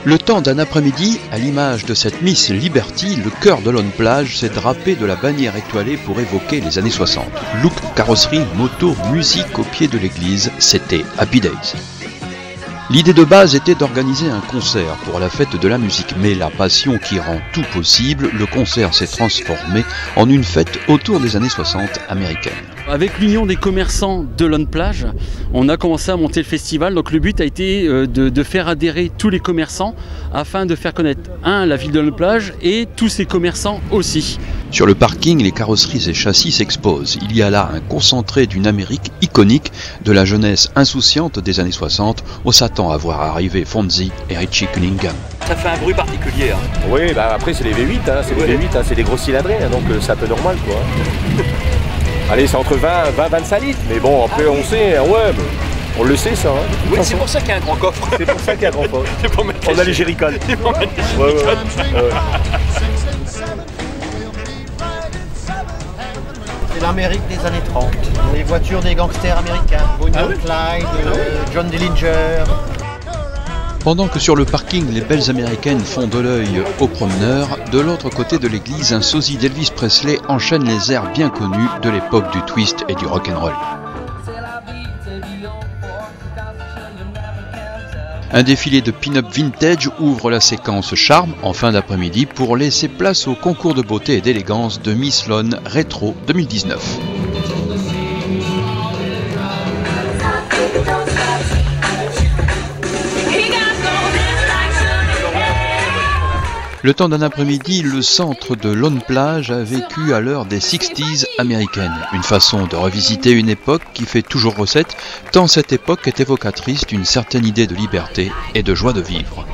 Le temps d'un après-midi, à l'image de cette Miss Liberty, le cœur de Lone Plage s'est drapé de la bannière étoilée pour évoquer les années 60. Look, carrosserie, moto, musique au pied de l'église, c'était Happy Days. L'idée de base était d'organiser un concert pour la fête de la musique, mais la passion qui rend tout possible, le concert s'est transformé en une fête autour des années 60 américaines. Avec l'union des commerçants de Lone Plage, on a commencé à monter le festival. Donc le but a été de faire adhérer tous les commerçants afin de faire connaître la ville de Lone Plage et tous ses commerçants aussi. Sur le parking, les carrosseries et châssis s'exposent. Il y a là un concentré d'une Amérique iconique, de la jeunesse insouciante des années 60. On s'attend à voir arriver Fonzie et Richie Cunningham. Ça fait un bruit particulier. Oui, après c'est les V8, c'est les V8, c'est des gros cylindrés, donc c'est un peu normal quoi. Allez, c'est entre 20 et 25 litres, mais bon, après on sait, on le sait ça. Oui, c'est pour ça qu'il y a un grand coffre. C'est pour ça qu'il y a un grand coffre. On a les jerrycans. C'est l'Amérique des années 30. Les voitures des gangsters américains. Bonnie Clyde, John Dillinger. Pendant que sur le parking, les belles américaines font de l'œil aux promeneurs, de l'autre côté de l'église, un sosie d'Elvis Presley enchaîne les airs bien connus de l'époque du twist et du rock'n'roll. Un défilé de pin-up vintage ouvre la séquence charme en fin d'après-midi pour laisser place au concours de beauté et d'élégance de Miss Lone Retro 2019. Le temps d'un après-midi, le centre de Lone Plage a vécu à l'heure des 60s américaines. Une façon de revisiter une époque qui fait toujours recette, tant cette époque est évocatrice d'une certaine idée de liberté et de joie de vivre.